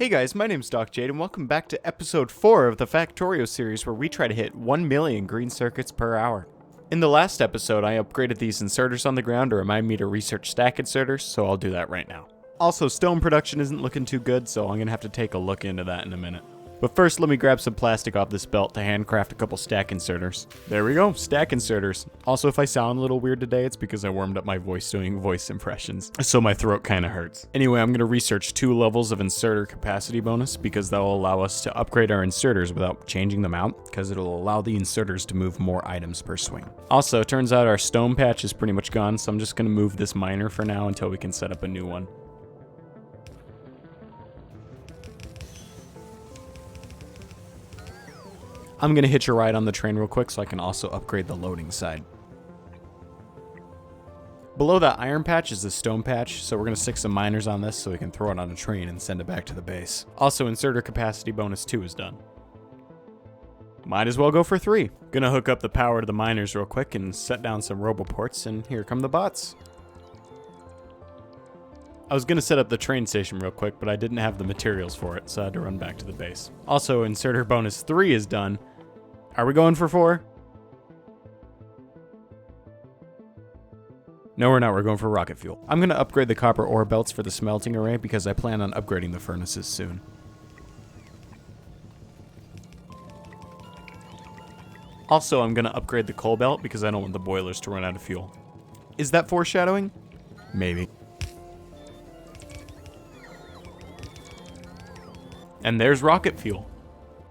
Hey guys, my name's DocJade and welcome back to episode 4 of the Factorio series where we try to hit 1 million green circuits per hour. In the last episode, I upgraded these inserters on the ground to remind me to research stack inserters, so I'll do that right now. Also, stone production isn't looking too good, so I'm gonna have to take a look into that in a minute. But first, let me grab some plastic off this belt to handcraft a couple stack inserters. There we go, stack inserters. Also, if I sound a little weird today, it's because I warmed up my voice doing voice impressions, so my throat kinda hurts. Anyway, I'm gonna research 2 levels of inserter capacity bonus because that will allow us to upgrade our inserters without changing them out, because it'll allow the inserters to move more items per swing. Also, it turns out our stone patch is pretty much gone, so I'm just gonna move this miner for now until we can set up a new one. I'm gonna hitch a ride on the train real quick so I can also upgrade the loading side. Below that iron patch is the stone patch, so we're gonna stick some miners on this so we can throw it on a train and send it back to the base. Also, inserter capacity bonus 2 is done. Might as well go for 3. Gonna hook up the power to the miners real quick and set down some roboports, and here come the bots. I was gonna set up the train station real quick, but I didn't have the materials for it, so I had to run back to the base. Also, inserter bonus 3 is done. Are we going for 4? No, we're not. We're going for rocket fuel. I'm going to upgrade the copper ore belts for the smelting array because I plan on upgrading the furnaces soon. Also, I'm going to upgrade the coal belt because I don't want the boilers to run out of fuel. Is that foreshadowing? Maybe. And there's rocket fuel.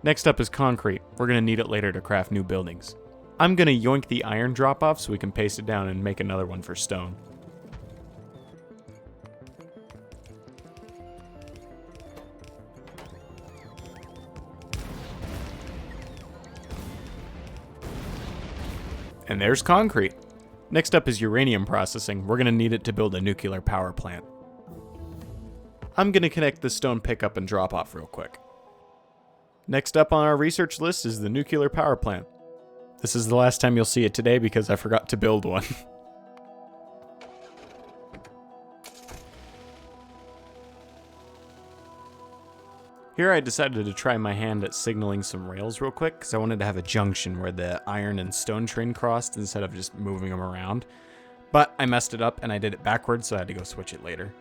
Next up is concrete. We're going to need it later to craft new buildings. I'm going to yoink the iron drop off so we can paste it down and make another one for stone. And there's concrete. Next up is uranium processing. We're going to need it to build a nuclear power plant. I'm going to connect the stone pickup and drop off real quick. Next up on our research list is the nuclear power plant. This is the last time you'll see it today because I forgot to build one. Here I decided to try my hand at signaling some rails real quick because I wanted to have a junction where the iron and stone train crossed instead of just moving them around. But I messed it up and I did it backwards, so I had to go switch it later.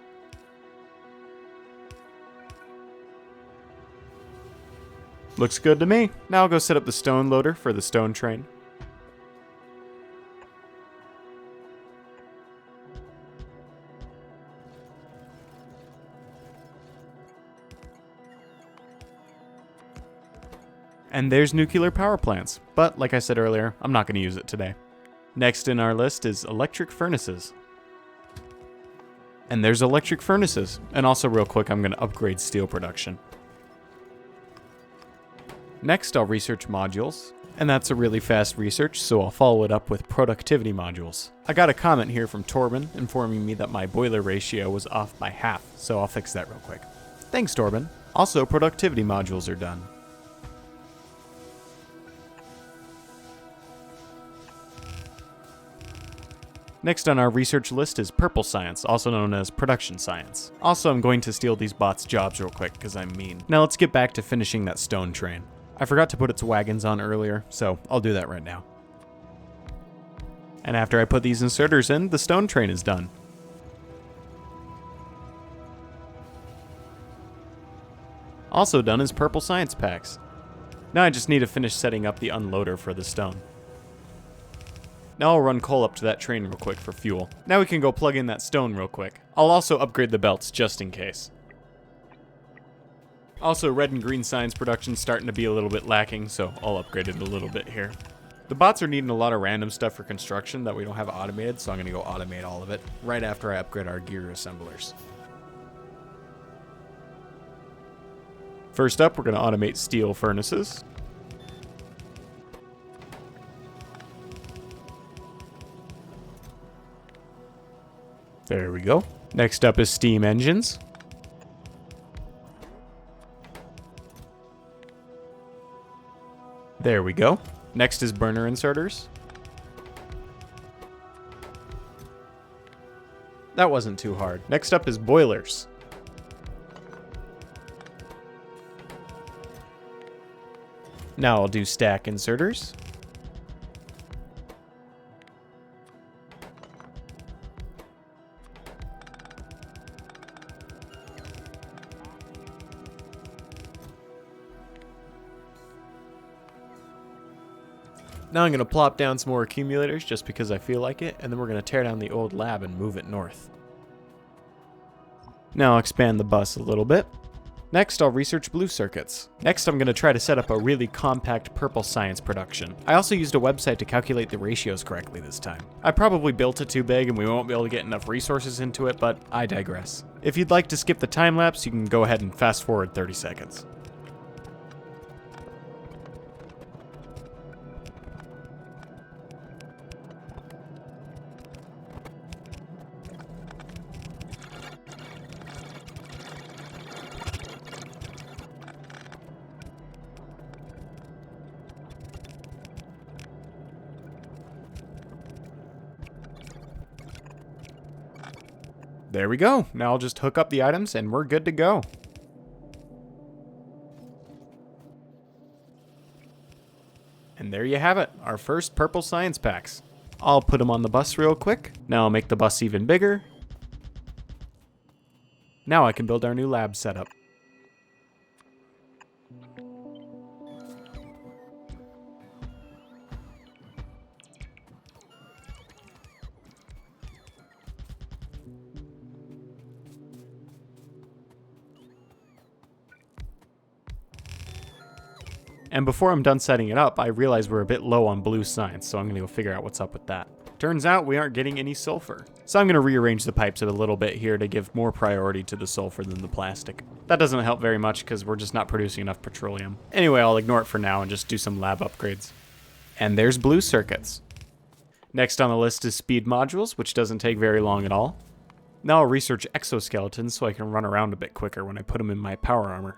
Looks good to me. Now I'll go set up the stone loader for the stone train. And there's nuclear power plants, but like I said earlier, I'm not going to use it today. Next in our list is electric furnaces. And there's electric furnaces. And also real quick, I'm going to upgrade steel production. Next, I'll research modules, and that's a really fast research, so I'll follow it up with productivity modules. I got a comment here from Torben informing me that my boiler ratio was off by half, so I'll fix that real quick. Thanks, Torben. Also, productivity modules are done. Next on our research list is purple science, also known as production science. Also, I'm going to steal these bots' jobs real quick, because I'm mean. Now let's get back to finishing that stone train. I forgot to put its wagons on earlier, so I'll do that right now. And after I put these inserters in, the stone train is done. Also done is purple science packs. Now I just need to finish setting up the unloader for the stone. Now I'll run coal up to that train real quick for fuel. Now we can go plug in that stone real quick. I'll also upgrade the belts just in case. Also, red and green science production's starting to be a little bit lacking, so I'll upgrade it a little bit here. The bots are needing a lot of random stuff for construction that we don't have automated, so I'm going to go automate all of it right after I upgrade our gear assemblers. First up, we're going to automate steel furnaces. There we go. Next up is steam engines. There we go. Next is burner inserters. That wasn't too hard. Next up is boilers. Now I'll do stack inserters. Now I'm going to plop down some more accumulators just because I feel like it, and then we're going to tear down the old lab and move it north. Now I'll expand the bus a little bit. Next, I'll research blue circuits. Next, I'm going to try to set up a really compact purple science production. I also used a website to calculate the ratios correctly this time. I probably built it too big and we won't be able to get enough resources into it, but I digress. If you'd like to skip the time lapse, you can go ahead and fast forward 30 seconds. There we go. Now I'll just hook up the items and we're good to go. And there you have it, our first purple science packs. I'll put them on the bus real quick. Now I'll make the bus even bigger. Now I can build our new lab setup. And before I'm done setting it up, I realize we're a bit low on blue science, so I'm going to go figure out what's up with that. Turns out we aren't getting any sulfur. So I'm going to rearrange the pipes a little bit here to give more priority to the sulfur than the plastic. That doesn't help very much because we're just not producing enough petroleum. Anyway, I'll ignore it for now and just do some lab upgrades. And there's blue circuits. Next on the list is speed modules, which doesn't take very long at all. Now I'll research exoskeletons so I can run around a bit quicker when I put them in my power armor.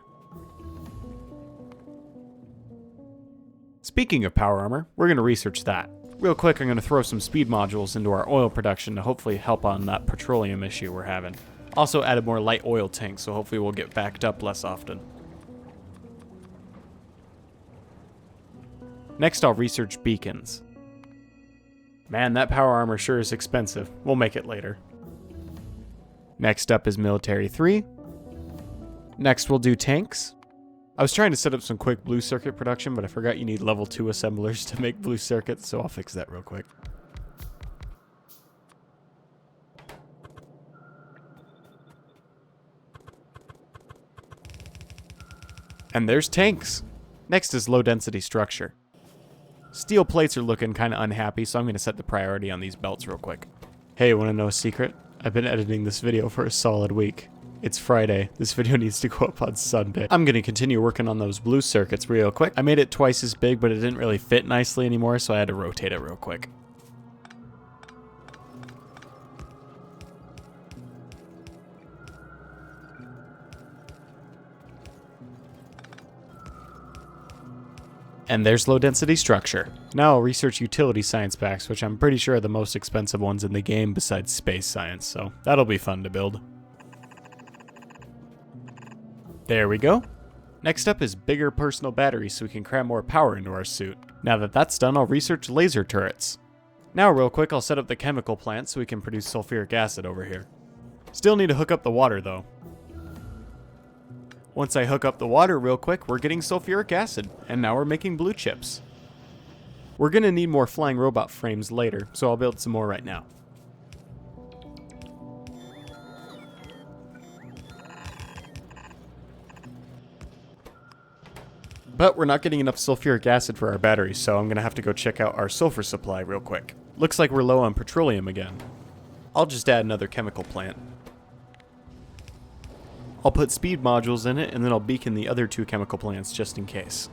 Speaking of power armor, we're going to research that. Real quick, I'm going to throw some speed modules into our oil production to hopefully help on that petroleum issue we're having. Also added more light oil tanks, so hopefully we'll get backed up less often. Next, I'll research beacons. Man, that power armor sure is expensive. We'll make it later. Next up is military 3. Next, we'll do tanks. I was trying to set up some quick blue circuit production, but I forgot you need level 2 assemblers to make blue circuits, so I'll fix that real quick. And there's tanks. Next is low density structure. Steel plates are looking kind of unhappy, so I'm going to set the priority on these belts real quick. Hey, want to know a secret? I've been editing this video for a solid week. It's Friday. This video needs to go up on Sunday. I'm going to continue working on those blue circuits real quick. I made it twice as big, but it didn't really fit nicely anymore, so I had to rotate it real quick. And there's low density structure. Now I'll research utility science packs, which I'm pretty sure are the most expensive ones in the game besides space science, so that'll be fun to build. There we go. Next up is bigger personal batteries so we can cram more power into our suit. Now that that's done, I'll research laser turrets. Now real quick, I'll set up the chemical plant so we can produce sulfuric acid over here. Still need to hook up the water though. Once I hook up the water real quick, we're getting sulfuric acid, and now we're making blue chips. We're gonna need more flying robot frames later, so I'll build some more right now. But we're not getting enough sulfuric acid for our batteries, so I'm going to have to go check out our sulfur supply real quick. Looks like we're low on petroleum again. I'll just add another chemical plant. I'll put speed modules in it, and then I'll beacon the other 2 chemical plants just in case.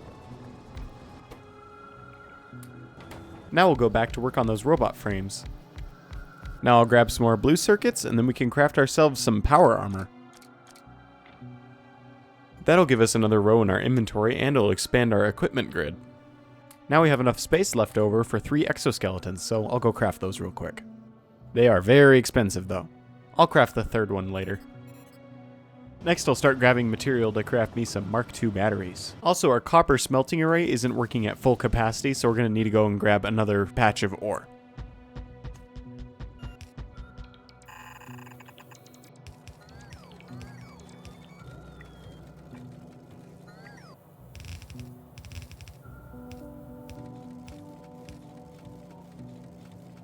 Now we'll go back to work on those robot frames. Now I'll grab some more blue circuits, and then we can craft ourselves some power armor. That'll give us another row in our inventory and it'll expand our equipment grid. Now we have enough space left over for 3 exoskeletons, so I'll go craft those real quick. They are very expensive though. I'll craft the 3rd one later. Next, I'll start grabbing material to craft me some Mark II batteries. Also, our copper smelting array isn't working at full capacity, so we're going to need to go and grab another patch of ore.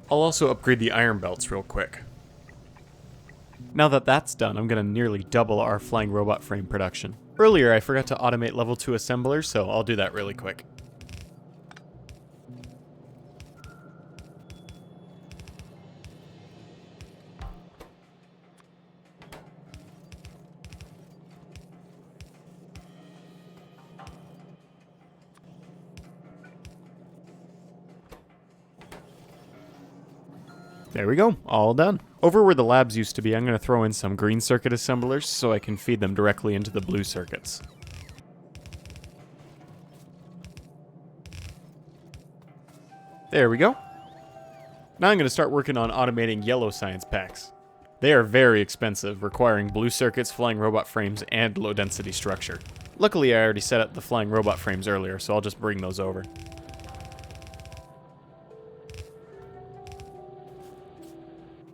I'll also upgrade the iron belts real quick. Now that that's done, I'm going to nearly double our flying robot frame production. Earlier, I forgot to automate level 2 assemblers, so I'll do that really quick. There we go, all done. Over where the labs used to be, I'm going to throw in some green circuit assemblers so I can feed them directly into the blue circuits. There we go. Now I'm going to start working on automating yellow science packs. They are very expensive, requiring blue circuits, flying robot frames, and low density structure. Luckily, I already set up the flying robot frames earlier, so I'll just bring those over.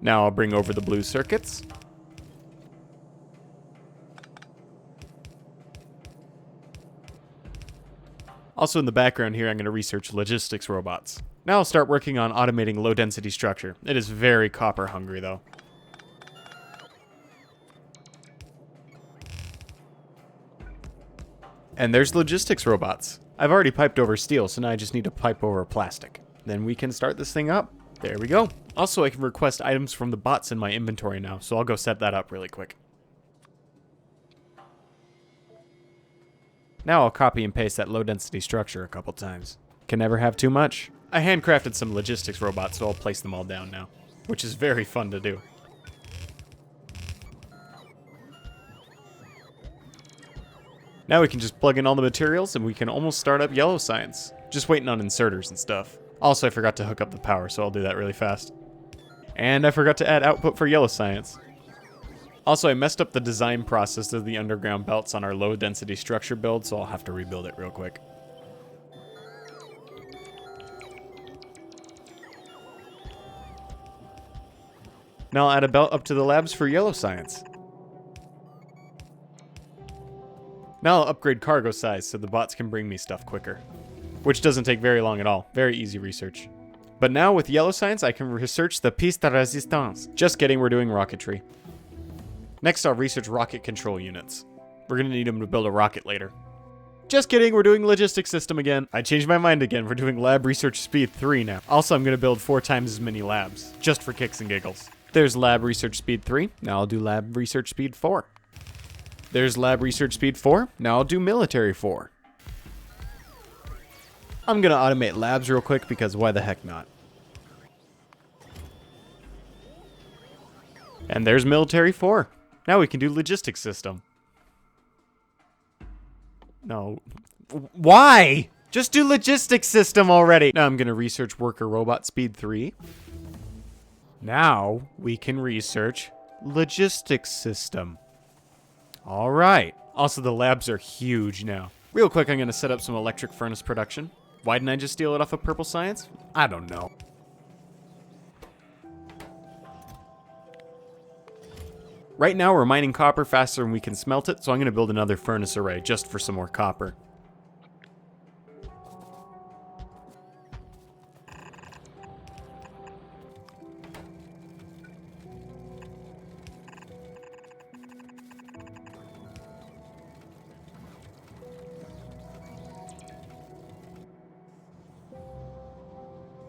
Now I'll bring over the blue circuits. Also in the background here, I'm going to research logistics robots. Now I'll start working on automating low density structure. It is very copper hungry though. And there's logistics robots. I've already piped over steel, so now I just need to pipe over plastic. Then we can start this thing up. There we go. Also, I can request items from the bots in my inventory now, so I'll go set that up really quick. Now I'll copy and paste that low density structure a couple times. Can never have too much. I handcrafted some logistics robots, so I'll place them all down now, which is very fun to do. Now we can just plug in all the materials and we can almost start up yellow science. Just waiting on inserters and stuff. Also, I forgot to hook up the power, so I'll do that really fast. And I forgot to add output for yellow science. Also, I messed up the design process of the underground belts on our low density structure build, so I'll have to rebuild it real quick. Now I'll add a belt up to the labs for yellow science. Now I'll upgrade cargo size so the bots can bring me stuff quicker. Which doesn't take very long at all. Very easy research. But now with yellow science, I can research the pièce de résistance. Just kidding, we're doing rocketry. Next, I'll research rocket control units. We're gonna need them to build a rocket later. Just kidding, we're doing logistics system again. I changed my mind again. We're doing lab research speed 3 now. Also, I'm gonna build 4 times as many labs, just for kicks and giggles. There's lab research speed 3. Now I'll do lab research speed 4. There's lab research speed 4. Now I'll do military 4. I'm gonna automate labs real quick because why the heck not? And there's military 4. Now we can do logistics system. No. Why? Just do logistics system already. Now I'm gonna research worker robot speed 3. Now we can research logistics system. All right. Also, the labs are huge now. Real quick, I'm gonna set up some electric furnace production. Why didn't I just steal it off of Purple Science? I don't know. Right now we're mining copper faster than we can smelt it, so I'm going to build another furnace array just for some more copper.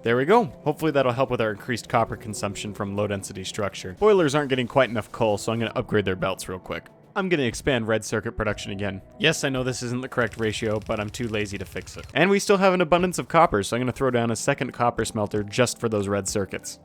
There we go. Hopefully that'll help with our increased copper consumption from low density structure. Boilers aren't getting quite enough coal, so I'm going to upgrade their belts real quick. I'm going to expand red circuit production again. Yes, I know this isn't the correct ratio, but I'm too lazy to fix it. And we still have an abundance of copper, so I'm going to throw down a second copper smelter just for those red circuits.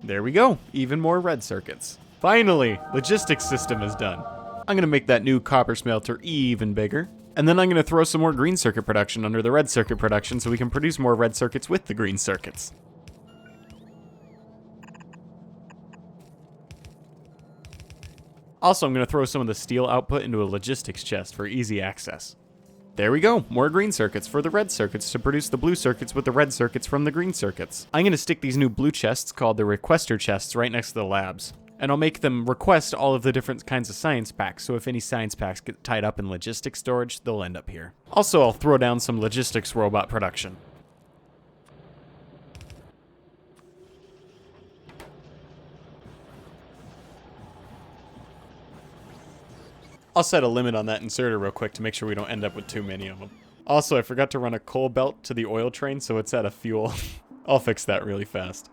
There we go. Even more red circuits. Finally, logistics system is done. I'm gonna make that new copper smelter even bigger. And then I'm going to throw some more green circuit production under the red circuit production so we can produce more red circuits with the green circuits. Also, I'm going to throw some of the steel output into a logistics chest for easy access. There we go, more green circuits for the red circuits to produce the blue circuits with the red circuits from the green circuits. I'm going to stick these new blue chests called the requester chests right next to the labs. And I'll make them request all of the different kinds of science packs, so if any science packs get tied up in logistics storage, they'll end up here. Also, I'll throw down some logistics robot production. I'll set a limit on that inserter real quick to make sure we don't end up with too many of them. Also, I forgot to run a coal belt to the oil train, so it's out of fuel. I'll fix that really fast.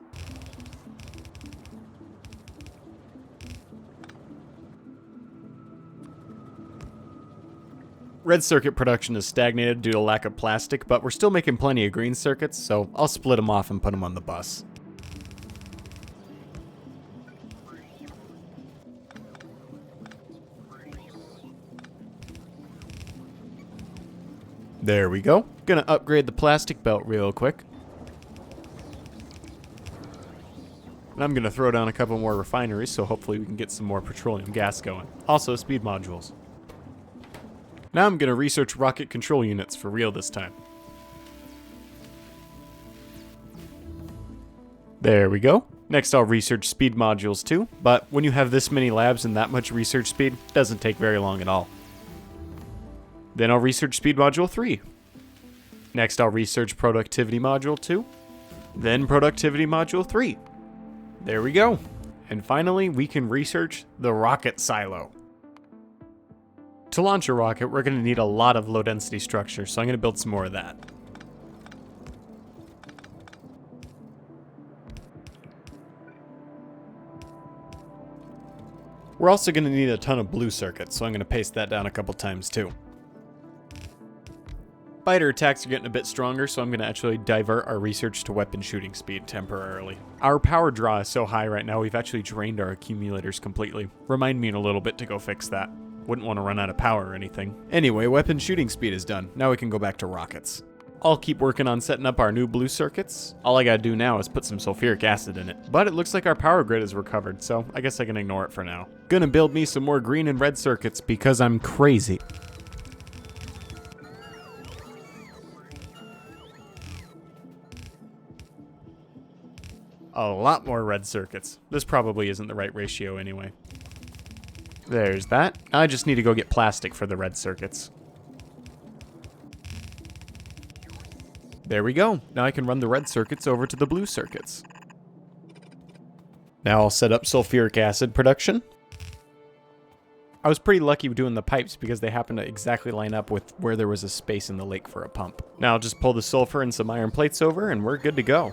Red circuit production is stagnated due to lack of plastic, but we're still making plenty of green circuits, so I'll split them off and put them on the bus. There we go. Gonna upgrade the plastic belt real quick. And I'm gonna throw down a couple more refineries, so hopefully we can get some more petroleum gas going. Also, speed modules. Now I'm gonna research rocket control units for real this time. There we go. Next I'll research speed modules too, but when you have this many labs and that much research speed, it doesn't take very long at all. Then I'll research speed module 3. Next I'll research productivity module 2. Then productivity module 3. There we go. And finally we can research the rocket silo. To launch a rocket, we're going to need a lot of low density structure, so I'm going to build some more of that. We're also going to need a ton of blue circuits, so I'm going to paste that down a couple times too. Fighter attacks are getting a bit stronger, so I'm going to actually divert our research to weapon shooting speed temporarily. Our power draw is so high right now, we've actually drained our accumulators completely. Remind me in a little bit to go fix that. Wouldn't want to run out of power or anything. Anyway, weapon shooting speed is done. Now we can go back to rockets. I'll keep working on setting up our new blue circuits. All I gotta do now is put some sulfuric acid in it. But it looks like our power grid is recovered, so I guess I can ignore it for now. Gonna build me some more green and red circuits because I'm crazy. A lot more red circuits. This probably isn't the right ratio anyway. There's that. I just need to go get plastic for the red circuits. There we go. Now I can run the red circuits over to the blue circuits. Now I'll set up sulfuric acid production. I was pretty lucky doing the pipes because they happen to exactly line up with where there was a space in the lake for a pump. Now I'll just pull the sulfur and some iron plates over and we're good to go.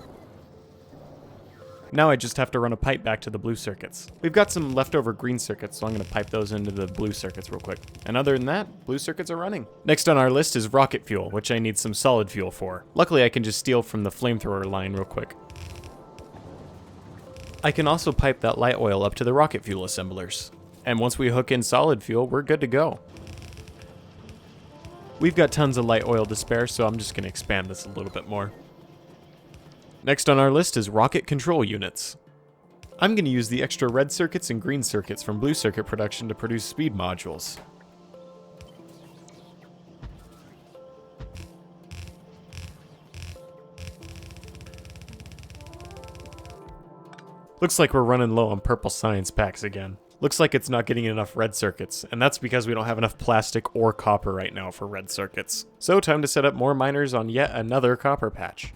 Now I just have to run a pipe back to the blue circuits. We've got some leftover green circuits, so I'm going to pipe those into the blue circuits real quick. And other than that, blue circuits are running. Next on our list is rocket fuel, which I need some solid fuel for. Luckily I can just steal from the flamethrower line real quick. I can also pipe that light oil up to the rocket fuel assemblers. And once we hook in solid fuel, we're good to go. We've got tons of light oil to spare, so I'm just going to expand this a little bit more. Next on our list is rocket control units. I'm going to use the extra red circuits and green circuits from blue circuit production to produce speed modules. Looks like we're running low on purple science packs again. Looks like it's not getting enough red circuits, and that's because we don't have enough plastic or copper right now for red circuits. So time to set up more miners on yet another copper patch.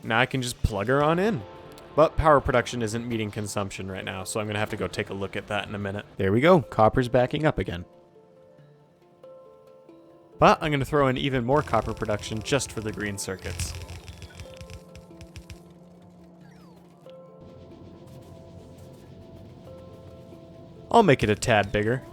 Now I can just plug her on in. But power production isn't meeting consumption right now, so I'm going to have to go take a look at that in a minute. There we go, copper's backing up again. But I'm going to throw in even more copper production just for the green circuits. I'll make it a tad bigger.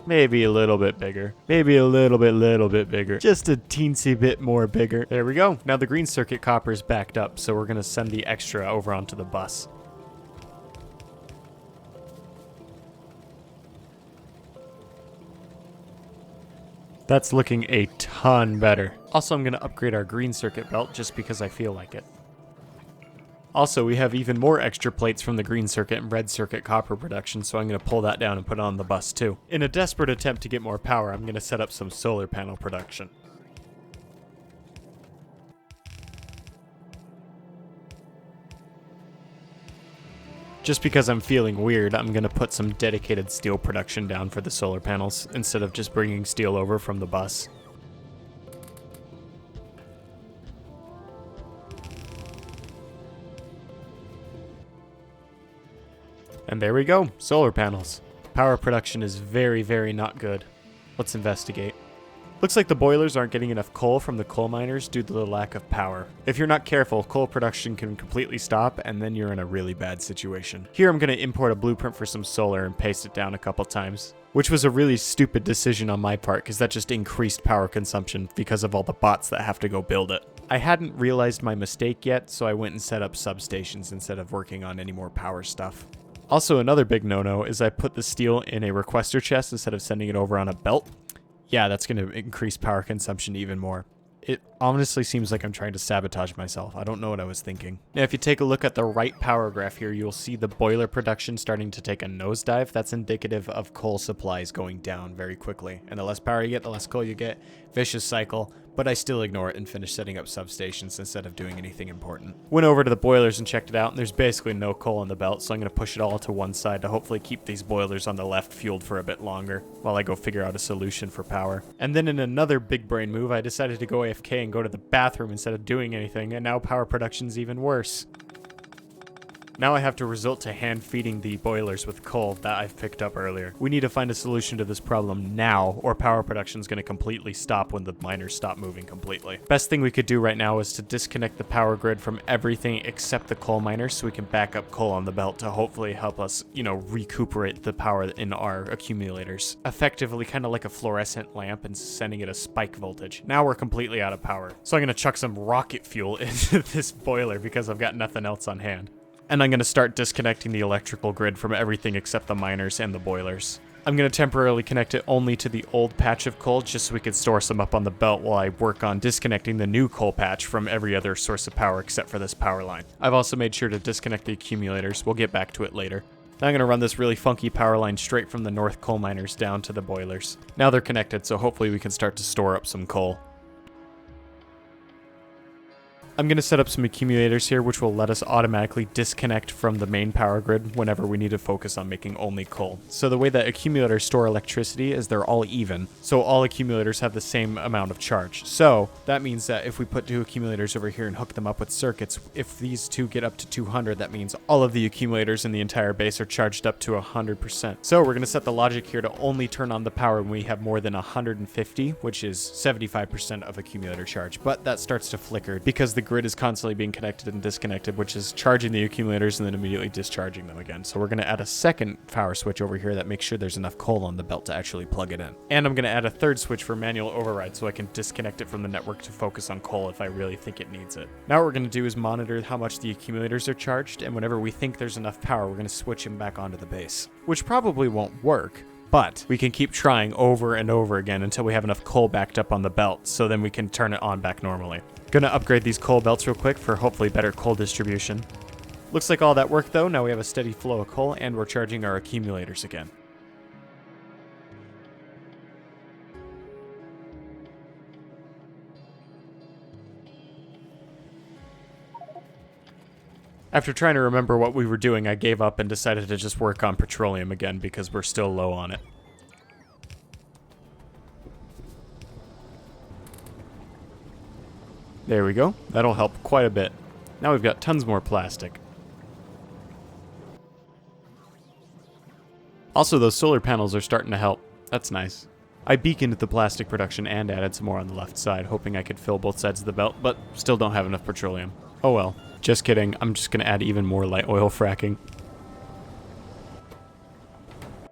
Maybe a little bit bigger. Maybe a little bit bigger. Just a teensy bit more bigger. There we go. Now the green circuit copper is backed up, so we're gonna send the extra over onto the bus. That's looking a ton better. Also, I'm gonna upgrade our green circuit belt just because I feel like it. Also, we have even more extra plates from the green circuit and red circuit copper production, so I'm going to pull that down and put it on the bus too. In a desperate attempt to get more power, I'm going to set up some solar panel production. Just because I'm feeling weird, I'm going to put some dedicated steel production down for the solar panels, instead of just bringing steel over from the bus. And there we go, solar panels. Power production is very, very not good. Let's investigate. Looks like the boilers aren't getting enough coal from the coal miners due to the lack of power. If you're not careful, coal production can completely stop, and then you're in a really bad situation. Here I'm going to import a blueprint for some solar and paste it down a couple times. Which was a really stupid decision on my part, because that just increased power consumption because of all the bots that have to go build it. I hadn't realized my mistake yet, so I went and set up substations instead of working on any more power stuff. Also, another big no-no is I put the steel in a requester chest instead of sending it over on a belt. Yeah, that's going to increase power consumption even more. It honestly seems like I'm trying to sabotage myself. I don't know what I was thinking. Now, if you take a look at the right power graph here, you'll see the boiler production starting to take a nosedive. That's indicative of coal supplies going down very quickly. And the less power you get, the less coal you get. Vicious cycle. But I still ignore it and finish setting up substations instead of doing anything important. Went over to the boilers and checked it out, and there's basically no coal in the belt, so I'm going to push it all to one side to hopefully keep these boilers on the left fueled for a bit longer, while I go figure out a solution for power. And then in another big brain move, I decided to go AFK and go to the bathroom instead of doing anything, and now power production's even worse. Now I have to resort to hand feeding the boilers with coal that I've picked up earlier. We need to find a solution to this problem now, or power production is going to completely stop when the miners stop moving completely. Best thing we could do right now is to disconnect the power grid from everything except the coal miners so we can back up coal on the belt to hopefully help us, recuperate the power in our accumulators. Effectively kind of like a fluorescent lamp and sending it a spike voltage. Now we're completely out of power. So I'm going to chuck some rocket fuel into this boiler because I've got nothing else on hand. And I'm going to start disconnecting the electrical grid from everything except the miners and the boilers. I'm going to temporarily connect it only to the old patch of coal just so we can store some up on the belt while I work on disconnecting the new coal patch from every other source of power except for this power line. I've also made sure to disconnect the accumulators. We'll get back to it later. Now I'm going to run this really funky power line straight from the north coal miners down to the boilers. Now they're connected, so hopefully we can start to store up some coal. I'm going to set up some accumulators here, which will let us automatically disconnect from the main power grid whenever we need to focus on making only coal. So the way that accumulators store electricity is they're all even. So all accumulators have the same amount of charge. So that means that if we put two accumulators over here and hook them up with circuits, if these two get up to 200, that means all of the accumulators in the entire base are charged up to 100%. So we're going to set the logic here to only turn on the power when we have more than 150, which is 75% of accumulator charge. But that starts to flicker because the grid is constantly being connected and disconnected, which is charging the accumulators and then immediately discharging them again. So we're going to add a second power switch over here that makes sure there's enough coal on the belt to actually plug it in. And I'm going to add a third switch for manual override so I can disconnect it from the network to focus on coal if I really think it needs it. Now what we're going to do is monitor how much the accumulators are charged, and whenever we think there's enough power, we're going to switch them back onto the base, which probably won't work. But we can keep trying over and over again until we have enough coal backed up on the belt, so then we can turn it on back normally. Gonna upgrade these coal belts real quick for hopefully better coal distribution. Looks like all that worked though. Now we have a steady flow of coal and we're charging our accumulators again. After trying to remember what we were doing, I gave up and decided to just work on petroleum again because we're still low on it. There we go. That'll help quite a bit. Now we've got tons more plastic. Also, those solar panels are starting to help. That's nice. I beaconed the plastic production and added some more on the left side, hoping I could fill both sides of the belt, but still don't have enough petroleum. Oh well. Just kidding. I'm just going to add even more light oil fracking.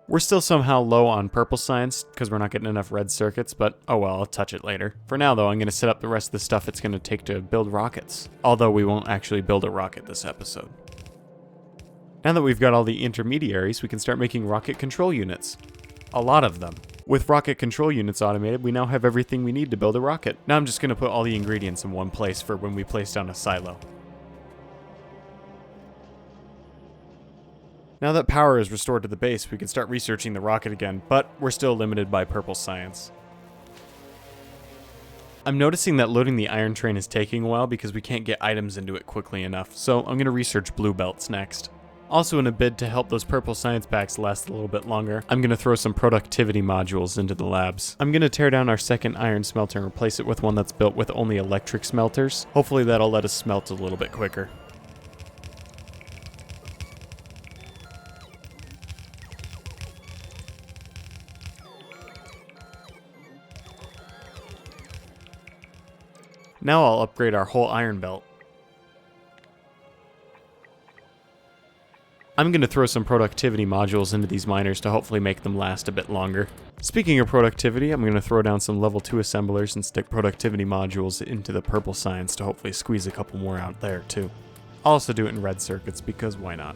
We're We're still somehow low on purple science because we're not getting enough red circuits, but oh well, I'll touch it later. For now though, I'm going to set up the rest of the stuff it's going to take to build rockets. Although we won't actually build a rocket this episode. Now that we've got all the intermediaries, we can start making rocket control units. A lot of them. With rocket control units automated, we now have everything we need to build a rocket. Now I'm just going to put all the ingredients in one place for when we place down a silo. Now that power is restored to the base, we can start researching the rocket again, but we're still limited by purple science. I'm noticing that loading the iron train is taking a while because we can't get items into it quickly enough, so I'm going to research blue belts next. Also, in a bid to help those purple science packs last a little bit longer, I'm going to throw some productivity modules into the labs. I'm going to tear down our second iron smelter and replace it with one that's built with only electric smelters. Hopefully that'll let us smelt a little bit quicker. Now I'll upgrade our whole iron belt. I'm going to throw some productivity modules into these miners to hopefully make them last a bit longer. Speaking of productivity, I'm going to throw down some level 2 assemblers and stick productivity modules into the purple science to hopefully squeeze a couple more out there too. I'll also do it in red circuits because why not?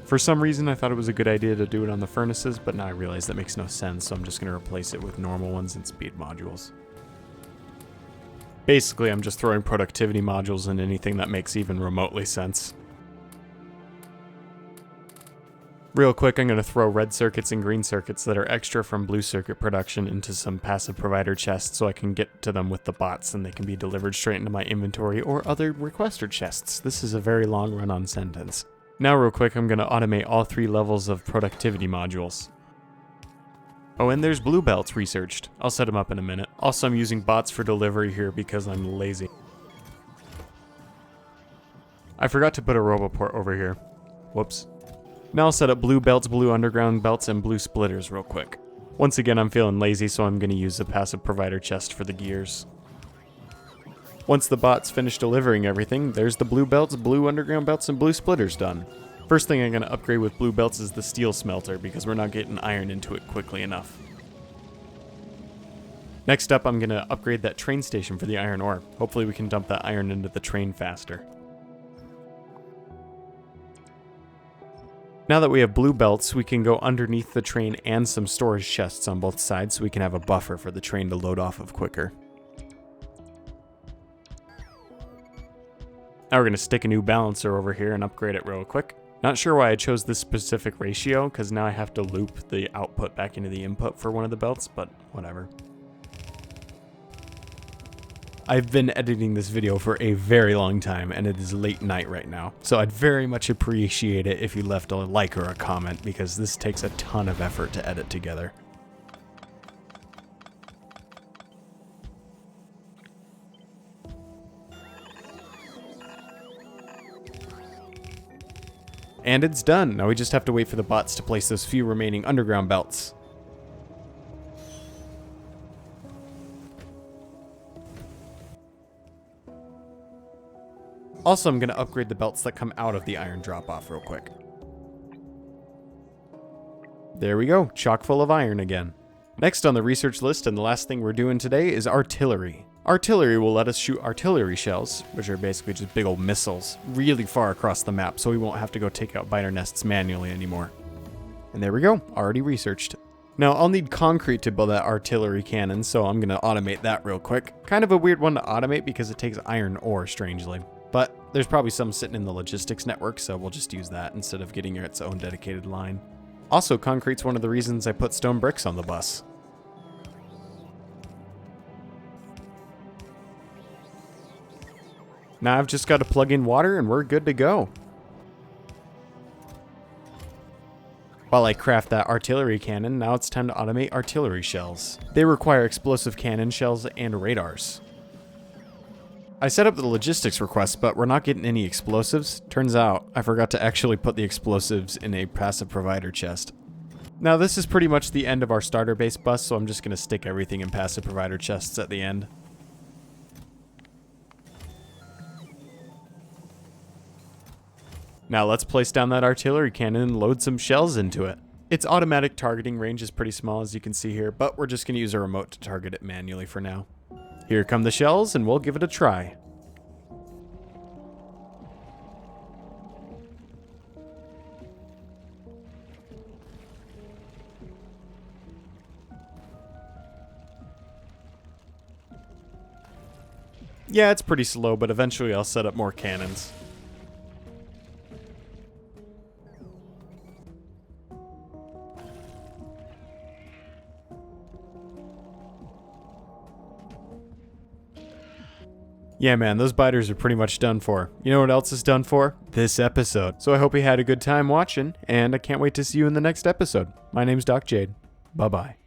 For some reason I thought it was a good idea to do it on the furnaces, but now I realize that makes no sense, so I'm just going to replace it with normal ones and speed modules. Basically, I'm just throwing productivity modules in anything that makes even remotely sense. Real quick, I'm going to throw red circuits and green circuits that are extra from blue circuit production into some passive provider chests so I can get to them with the bots and they can be delivered straight into my inventory or other requester chests. This is a very long run-on sentence. Now real quick, I'm going to automate all 3 levels of productivity modules. Oh, and there's blue belts researched. I'll set them up in a minute. Also, I'm using bots for delivery here because I'm lazy. I forgot to put a roboport over here. Whoops. Now I'll set up blue belts, blue underground belts, and blue splitters real quick. Once again, I'm feeling lazy, so I'm going to use a passive provider chest for the gears. Once the bots finish delivering everything, there's the blue belts, blue underground belts, and blue splitters done. First thing I'm going to upgrade with blue belts is the steel smelter because we're not getting iron into it quickly enough. Next up, I'm going to upgrade that train station for the iron ore. Hopefully we can dump that iron into the train faster. Now that we have blue belts, we can go underneath the train and some storage chests on both sides so we can have a buffer for the train to load off of quicker. Now we're going to stick a new balancer over here and upgrade it real quick. Not sure why I chose this specific ratio, because now I have to loop the output back into the input for one of the belts, but whatever. I've been editing this video for a very long time, and it is late night right now, so I'd very much appreciate it if you left a like or a comment, because this takes a ton of effort to edit together. And it's done. Now we just have to wait for the bots to place those few remaining underground belts. Also, I'm going to upgrade the belts that come out of the iron drop-off real quick. There we go, chock full of iron again. Next on the research list, and the last thing we're doing today, is artillery. Artillery will let us shoot artillery shells, which are basically just big old missiles, really far across the map, so we won't have to go take out biter nests manually anymore. And there we go, already researched. Now, I'll need concrete to build that artillery cannon, so I'm going to automate that real quick. Kind of a weird one to automate because it takes iron ore, strangely. But there's probably some sitting in the logistics network, so we'll just use that instead of getting its own dedicated line. Also, concrete's one of the reasons I put stone bricks on the bus. Now I've just got to plug in water and we're good to go. While I craft that artillery cannon, now it's time to automate artillery shells. They require explosive cannon shells and radars. I set up the logistics request, but we're not getting any explosives. Turns out, I forgot to actually put the explosives in a passive provider chest. Now this is pretty much the end of our starter base bus, so I'm just going to stick everything in passive provider chests at the end. Now let's place down that artillery cannon and load some shells into it. Its automatic targeting range is pretty small, as you can see here, but we're just going to use a remote to target it manually for now. Here come the shells, and we'll give it a try. Yeah, it's pretty slow, but eventually I'll set up more cannons. Yeah, man, those biters are pretty much done for. You know what else is done for? This episode. So I hope you had a good time watching, and I can't wait to see you in the next episode. My name's DocJade. Bye-bye.